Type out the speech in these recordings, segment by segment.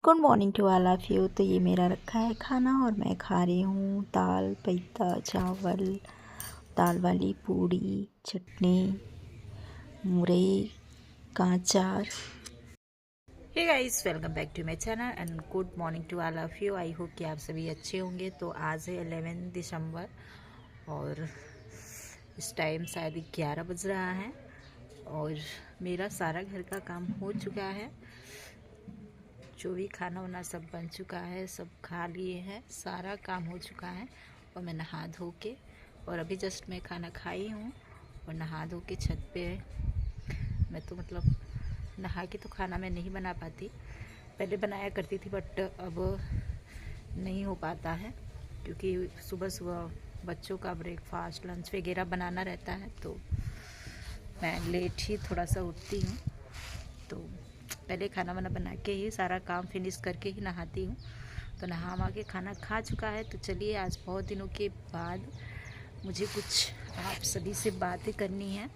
Good morning to all of you. तो ये मेरा रखा है खाना और मैं खा रही हूँ दाल पैता चावल, दाल वाली पूड़ी, चटनी, मुरई का अचार। Hey guys, welcome back to my channel and good morning to all of you. I hope कि आप सभी अच्छे होंगे। तो आज है 11 दिसंबर और इस टाइम शायद 11 बज रहा है और मेरा सारा घर का काम हो चुका है। जो भी खाना वाना सब बन चुका है, सब खा लिए हैं, सारा काम हो चुका है और मैं नहा धो के और अभी जस्ट मैं खाना खाई हूँ और नहा धो के छत पे मैं तो मतलब नहा के तो खाना मैं नहीं बना पाती। पहले बनाया करती थी बट अब नहीं हो पाता है क्योंकि सुबह सुबह बच्चों का ब्रेकफास्ट लंच वगैरह बनाना रहता है तो मैं लेट ही थोड़ा सा उठती हूँ। तो पहले खाना वाना बना के ही सारा काम फिनिश करके ही नहाती हूँ। तो नहा वहा के खाना खा चुका है। तो चलिए आज बहुत दिनों के बाद मुझे कुछ आप सभी से बातें करनी है।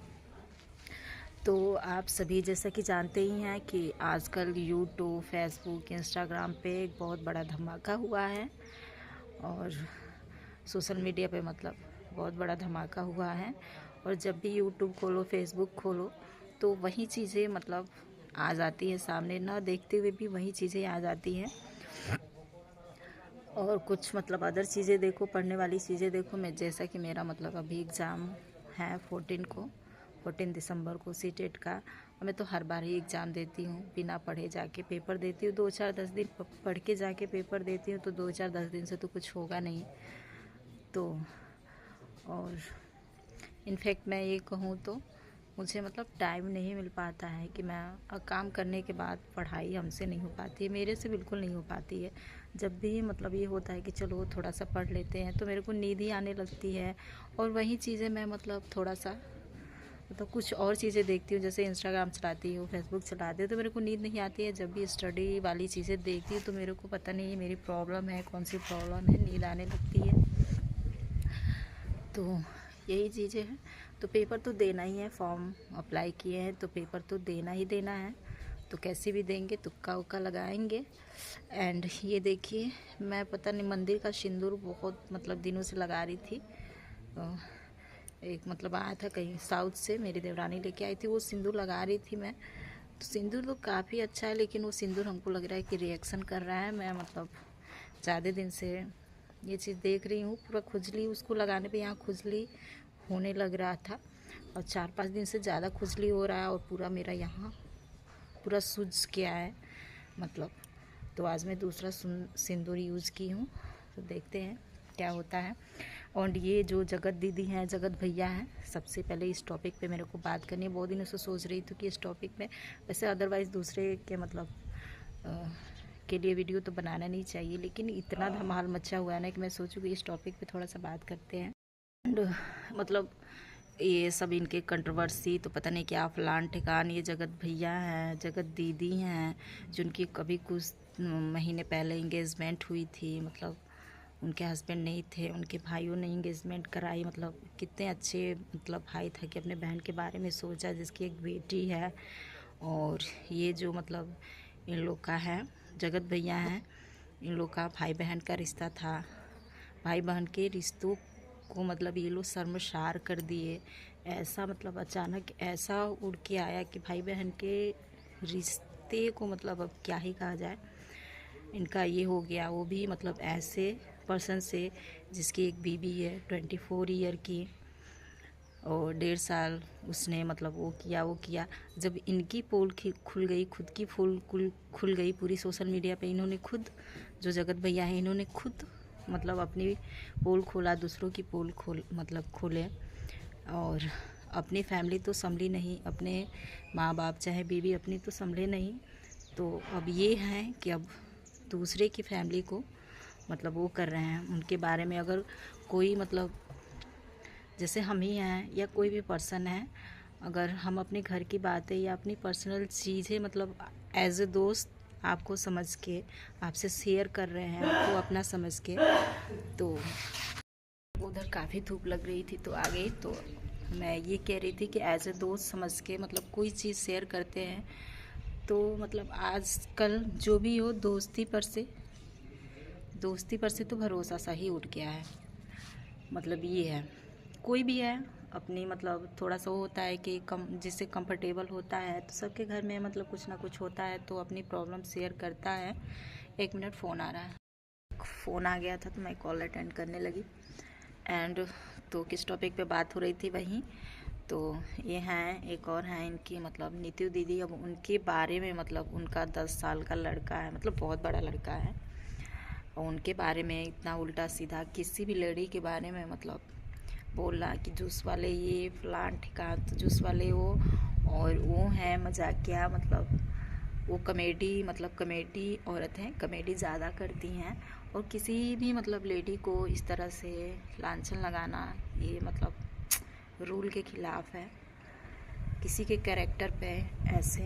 तो आप सभी जैसा कि जानते ही हैं कि आजकल यूट्यूब, फेसबुक, इंस्टाग्राम पे एक बहुत बड़ा धमाका हुआ है और सोशल मीडिया पे मतलब बहुत बड़ा धमाका हुआ है। और जब भी यूट्यूब खोलो, फेसबुक खोलो तो वही चीज़ें मतलब आ जाती है सामने, ना देखते हुए भी वही चीज़ें आ जाती हैं। और कुछ मतलब अदर चीज़ें देखो, पढ़ने वाली चीज़ें देखो। मैं जैसा कि मेरा मतलब अभी एग्ज़ाम है 14 दिसंबर को सीटेट का। और मैं तो हर बार ही एग्ज़ाम देती हूँ, बिना पढ़े जाके पेपर देती हूँ। 2-4-10 दिन पढ़ के जाके पेपर देती हूँ तो 2-4-10 दिन से तो कुछ होगा नहीं। तो और इनफैक्ट मैं ये कहूँ तो मुझे मतलब टाइम नहीं मिल पाता है कि मैं काम करने के बाद पढ़ाई हमसे नहीं हो पाती है, मेरे से बिल्कुल नहीं हो पाती है। जब भी मतलब ये होता है कि चलो थोड़ा सा पढ़ लेते हैं तो मेरे को नींद ही आने लगती है। और वही चीज़ें मैं मतलब थोड़ा सा मतलब कुछ और चीज़ें देखती हूँ, जैसे इंस्टाग्राम चलाती हूँ, फेसबुक चलाती हूँ तो मेरे को नींद नहीं आती है। जब भी स्टडी वाली चीज़ें देखती हूँ तो मेरे को पता नहीं है मेरी प्रॉब्लम है, कौन सी प्रॉब्लम है, नींद आने लगती है। तो यही चीज़ें हैं। तो पेपर तो देना ही है, फॉर्म अप्लाई किए हैं तो पेपर तो देना ही देना है। तो कैसे भी देंगे, तुक्का उक्का लगाएंगे। एंड ये देखिए, मैं पता नहीं मंदिर का सिंदूर बहुत मतलब दिनों से लगा रही थी। एक मतलब आया था कहीं साउथ से, मेरी देवरानी लेके आई थी, वो सिंदूर लगा रही थी मैं। तो सिंदूर तो काफ़ी अच्छा है लेकिन वो सिंदूर हमको लग रहा है कि रिएक्शन कर रहा है। मैं मतलब ज़्यादा दिन से ये चीज़ देख रही हूँ, पूरा खुजली उसको लगाने पे यहाँ खुजली होने लग रहा था और 4-5 दिन से ज़्यादा खुजली हो रहा है और पूरा मेरा यहाँ पूरा सूज गया है मतलब। तो आज मैं दूसरा सिंदूर यूज़ की हूँ तो देखते हैं क्या होता है। और ये जो जगत दीदी हैं, जगत भैया हैं, सबसे पहले इस टॉपिक पे मेरे को बात करनी है। बहुत दिनों से सोच रही थी कि इस टॉपिक में, वैसे अदरवाइज़ दूसरे के मतलब के लिए वीडियो तो बनाना नहीं चाहिए लेकिन इतना धमाल मचा हुआ है ना कि मैं सोचूँ कि इस टॉपिक पे थोड़ा सा बात करते हैं। एंड मतलब ये सब इनके कंट्रोवर्सी तो पता नहीं क्या फलान ठिकान। ये जगत भैया हैं, जगत दीदी हैं, जिनकी कभी कुछ महीने पहले इंगेजमेंट हुई थी। मतलब उनके हस्बैंड नहीं थे, उनके भाइयों ने इंगेजमेंट कराई। मतलब कितने अच्छे मतलब भाई था कि अपने बहन के बारे में सोचा, जिसकी एक बेटी है। और ये जो मतलब इन लोग का है, जगत भैया हैं, इन लोग का भाई बहन का रिश्ता था। भाई बहन के रिश्तों को मतलब ये लोग शर्मसार कर दिए। ऐसा मतलब अचानक ऐसा उड़ के आया कि भाई बहन के रिश्ते को मतलब अब क्या ही कहा जाए, इनका ये हो गया। वो भी मतलब ऐसे पर्सन से जिसकी एक बीबी है 24 ईयर की और 1.5 साल उसने मतलब वो किया। जब इनकी पोल खुल गई, खुद की खुल गई पूरी सोशल मीडिया पे, इन्होंने खुद, जो जगत भैया हैं, इन्होंने खुद मतलब अपनी पोल खोला, दूसरों की पोल खोले। और अपनी फैमिली तो संभली नहीं, अपने माँ बाप चाहे बीवी अपनी तो संभले नहीं। तो अब ये हैं कि अब दूसरे की फैमिली को मतलब वो कर रहे हैं। उनके बारे में अगर कोई मतलब जैसे हम ही हैं या कोई भी पर्सन है, अगर हम अपने घर की बातें या अपनी पर्सनल चीज़ें मतलब एज ए दोस्त आपको समझ के आपसे शेयर कर रहे हैं, आपको अपना समझ के, तो उधर काफ़ी धूप लग रही थी तो आ गई। तो मैं ये कह रही थी कि एज ए दोस्त समझ के मतलब कोई चीज़ शेयर करते हैं तो मतलब आजकल जो भी हो दोस्ती पर से तो भरोसा सा ही उठ गया है। मतलब ये है, कोई भी है अपनी मतलब थोड़ा सा वो होता है कि कम जिससे कंफर्टेबल होता है, तो सबके घर में मतलब कुछ ना कुछ होता है तो अपनी प्रॉब्लम शेयर करता है। 1 मिनट फ़ोन आ रहा है। फ़ोन आ गया था तो मैं कॉल अटेंड करने लगी। एंड तो किस टॉपिक पे बात हो रही थी वहीं, तो ये हैं एक और हैं इनकी मतलब नीतू दीदी। अब उनके बारे में मतलब उनका 10 साल का लड़का है, मतलब बहुत बड़ा लड़का है, और उनके बारे में इतना उल्टा सीधा किसी भी लड़ी के बारे में मतलब बोलना कि जूस वाले ये फलान ठिकान, तो जूस वाले वो, और वो हैं मजाकिया, मतलब वो कॉमेडी मतलब कॉमेडी औरत हैं, कॉमेडी ज़्यादा करती हैं। और किसी भी मतलब लेडी को इस तरह से लांछन लगाना ये मतलब रूल के ख़िलाफ़ है। किसी के कैरेक्टर पे ऐसे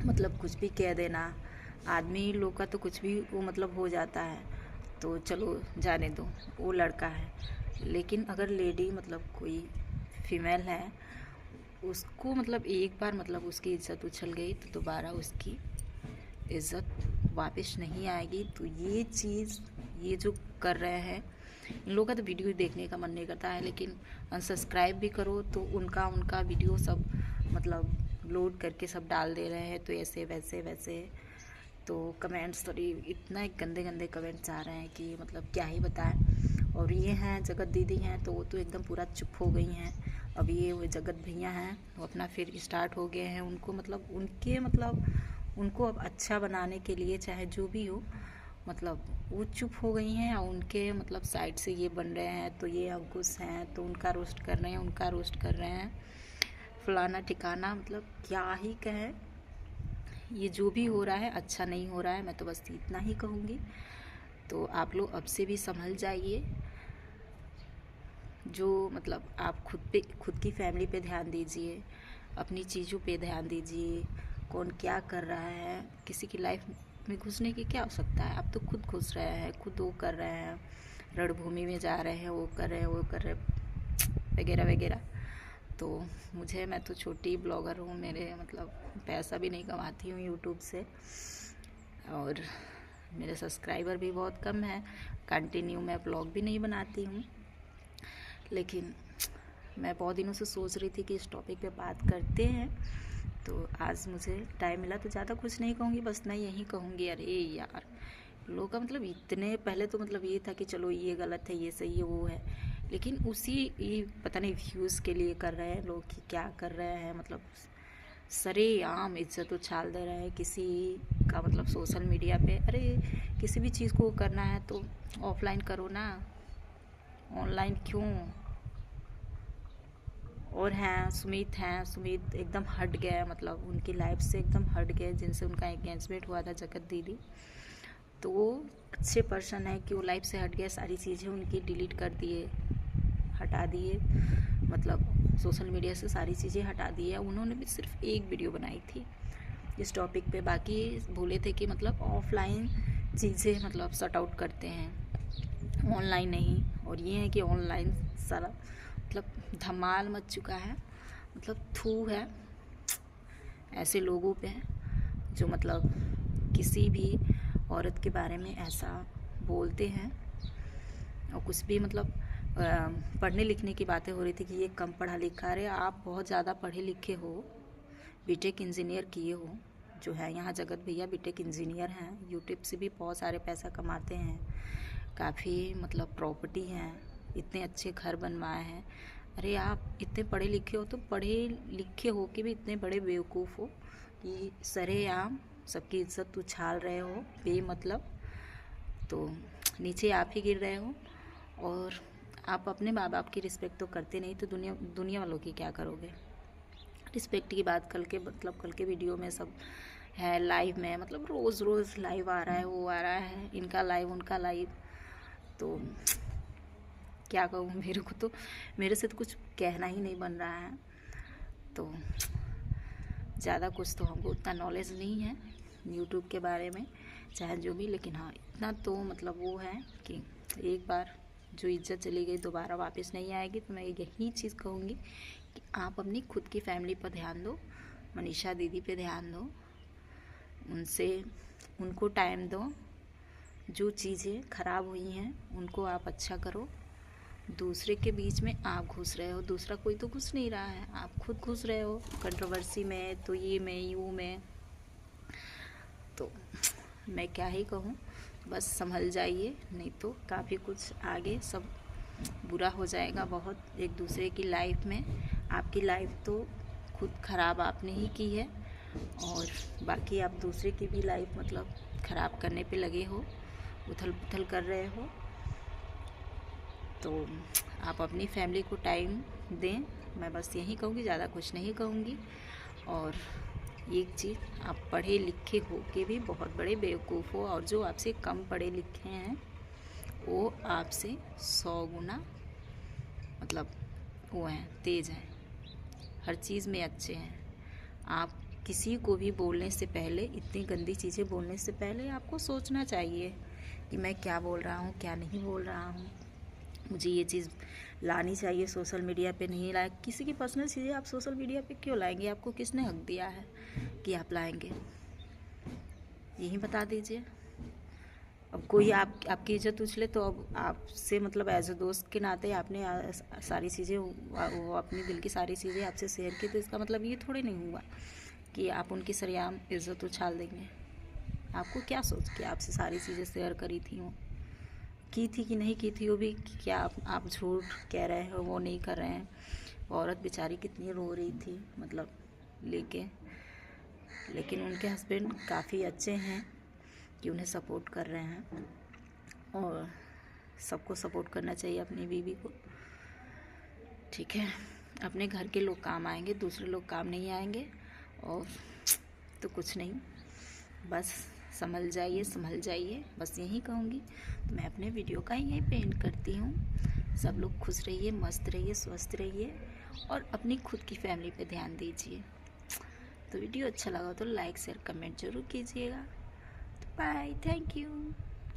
मतलब कुछ भी कह देना, आदमी लोग का तो कुछ भी वो मतलब हो जाता है, तो चलो जाने दो, वो लड़का है। लेकिन अगर लेडी मतलब कोई फीमेल है, उसको मतलब एक बार मतलब उसकी इज़्ज़त उछल गई तो दोबारा उसकी इज़्ज़त वापस नहीं आएगी। तो ये चीज़ ये जो कर रहे हैं, इन लोगों का तो वीडियो देखने का मन नहीं करता है, लेकिन अनसब्सक्राइब भी करो तो उनका वीडियो सब मतलब लोड करके सब डाल दे रहे हैं। तो ऐसे वैसे वैसे तो कमेंट्स थोड़ी इतना गंदे गंदे कमेंट्स आ रहे हैं कि मतलब क्या ही बताएं। और ये हैं जगत दीदी हैं, तो वो तो एकदम पूरा चुप हो गई हैं। अब ये वो जगत भैया हैं, वो अपना फिर स्टार्ट हो गए हैं। उनको मतलब उनको अब अच्छा बनाने के लिए चाहे जो भी हो मतलब वो चुप हो गई हैं, और उनके मतलब साइड से ये बन रहे हैं। तो ये अंकुश हैं तो उनका रोस्ट कर रहे हैं, उनका रोस्ट कर रहे हैं, फलाना ठिकाना, मतलब क्या ही कहें। ये जो भी हो रहा है अच्छा नहीं हो रहा है, मैं तो बस इतना ही कहूँगी। तो आप लोग अब से भी संभल जाइए। जो मतलब आप खुद की फैमिली पे ध्यान दीजिए, अपनी चीज़ों पे ध्यान दीजिए। कौन क्या कर रहा है, किसी की लाइफ में घुसने की क्या आवश्यकता है। आप तो खुद घुस रहे हैं, खुद वो कर रहे हैं, रणभूमि में जा रहे हैं, वो कर रहे हैं, वो कर रहे हैं वगैरह वगैरह। तो मैं तो छोटी ब्लॉगर हूँ, मेरे मतलब पैसा भी नहीं कमाती हूँ यूट्यूब से, और मेरे सब्सक्राइबर भी बहुत कम हैं। कंटिन्यू मैं ब्लॉग भी नहीं बनाती हूँ, लेकिन मैं बहुत दिनों से सोच रही थी कि इस टॉपिक पे बात करते हैं। तो आज मुझे टाइम मिला, तो ज़्यादा कुछ नहीं कहूँगी, बस मैं यही कहूँगी, अरे यार लोगों का मतलब इतने पहले तो मतलब ये था कि चलो ये गलत है, ये सही है, वो है, लेकिन उसी ये पता नहीं व्यूज़ के लिए कर रहे हैं लोग कि क्या कर रहे हैं। मतलब सरेआम इज्जत उछाल दे रहे हैं किसी का, मतलब सोशल मीडिया पे। अरे किसी भी चीज़ को करना है तो ऑफलाइन करो ना, ऑनलाइन क्यों। और हैं सुमित एकदम हट गए, मतलब उनकी लाइफ से एकदम हट गए, जिनसे उनका एंगेजमेंट हुआ था जगत दीदी। तो वो अच्छे पर्सन है कि वो लाइफ से हट गए, सारी चीज़ें उनकी डिलीट कर दिए, हटा दिए, मतलब सोशल मीडिया से सारी चीज़ें हटा दी है। उन्होंने भी सिर्फ एक वीडियो बनाई थी इस टॉपिक पे, बाकी बोले थे कि मतलब ऑफलाइन चीज़ें मतलब सॉर्ट आउट करते हैं, ऑनलाइन नहीं। और ये है कि ऑनलाइन सारा मतलब धमाल मच चुका है, मतलब थू है ऐसे लोगों पे जो मतलब किसी भी औरत के बारे में ऐसा बोलते हैं। और कुछ भी मतलब पढ़ने लिखने की बातें हो रही थी कि ये कम पढ़ा लिखा। अरे आप बहुत ज़्यादा पढ़े लिखे हो, बीटेक इंजीनियर किए हो, जो है यहाँ जगत भैया बीटेक इंजीनियर हैं, यूट्यूब से भी बहुत सारे पैसा कमाते हैं, काफ़ी मतलब प्रॉपर्टी हैं, इतने अच्छे घर बनवाए हैं। अरे आप इतने पढ़े लिखे हो, तो पढ़े लिखे हो के भी इतने बड़े बेवकूफ़ हो कि सरेआम सबकी इज्जत उछाल रहे हो बेमतलब। तो नीचे आप ही गिर रहे हो, और आप अपने माँ बाप की रिस्पेक्ट तो करते नहीं, तो दुनिया वालों की क्या करोगे। रिस्पेक्ट की बात कल के वीडियो में सब है, लाइव में मतलब रोज़ लाइव आ रहा है, वो आ रहा है, इनका लाइव उनका लाइव। तो क्या कहूँ, मेरे से तो कुछ कहना ही नहीं बन रहा है। तो ज़्यादा कुछ तो हमको उतना नॉलेज नहीं है यूट्यूब के बारे में, चाहे जो भी, लेकिन हाँ इतना तो मतलब वो है कि एक बार जो इज्जत चली गई दोबारा वापस नहीं आएगी। तो मैं यही चीज़ कहूँगी कि आप अपनी खुद की फैमिली पर ध्यान दो, मनीषा दीदी पे ध्यान दो, उनको टाइम दो। जो चीज़ें ख़राब हुई हैं उनको आप अच्छा करो। दूसरे के बीच में आप घुस रहे हो, दूसरा कोई तो घुस नहीं रहा है, आप खुद घुस रहे हो कंट्रोवर्सी में, तो ये में यूँ में। तो मैं क्या ही कहूँ, बस संभल जाइए, नहीं तो काफ़ी कुछ आगे सब बुरा हो जाएगा बहुत एक दूसरे की लाइफ में। आपकी लाइफ तो खुद ख़राब आपने ही की है, और बाकी आप दूसरे की भी लाइफ मतलब ख़राब करने पे लगे हो, उथल पुथल कर रहे हो। तो आप अपनी फैमिली को टाइम दें, मैं बस यही कहूँगी, ज़्यादा कुछ नहीं कहूँगी। और एक चीज़, आप पढ़े लिखे हो के भी बहुत बड़े बेवकूफ़ हो, और जो आपसे कम पढ़े लिखे हैं वो आपसे 100 गुना मतलब वो हैं, तेज़ हैं, हर चीज़ में अच्छे हैं। आप किसी को भी बोलने से पहले, इतनी गंदी चीज़ें बोलने से पहले आपको सोचना चाहिए कि मैं क्या बोल रहा हूँ, क्या नहीं बोल रहा हूँ। मुझे ये चीज़ लानी चाहिए सोशल मीडिया पे, नहीं लाए। किसी की पर्सनल चीज़ें आप सोशल मीडिया पे क्यों लाएंगे? आपको किसने हक दिया है कि आप लाएंगे? यही बता दीजिए। अब कोई आपकी इज्जत उछले तो अब आपसे मतलब एज अ दोस्त के नाते आपने सारी चीज़ें, वो अपनी दिल की सारी चीज़ें आपसे शेयर की, तो इसका मतलब ये थोड़ी नहीं हुआ कि आप उनकी सरेआम इज्जत उछाल देंगे। आपको क्या सोच के आपसे सारी चीज़ें शेयर करी थी, वो की थी कि नहीं की थी, वो भी क्या आप झूठ कह रहे हो, वो नहीं कर रहे हैं। औरत बेचारी कितनी रो रही थी मतलब लेके, लेकिन उनके हस्बैंड काफ़ी अच्छे हैं कि उन्हें सपोर्ट कर रहे हैं, और सबको सपोर्ट करना चाहिए अपनी बीवी को। ठीक है, अपने घर के लोग काम आएंगे, दूसरे लोग काम नहीं आएंगे। और तो कुछ नहीं, बस संभल जाइए, बस यही कहूँगी। तो मैं अपने वीडियो का यही पे एंड करती हूँ। सब लोग खुश रहिए, मस्त रहिए, स्वस्थ रहिए, और अपनी खुद की फैमिली पे ध्यान दीजिए। तो वीडियो अच्छा लगा तो लाइक शेयर कमेंट ज़रूर कीजिएगा। Bye, thank you.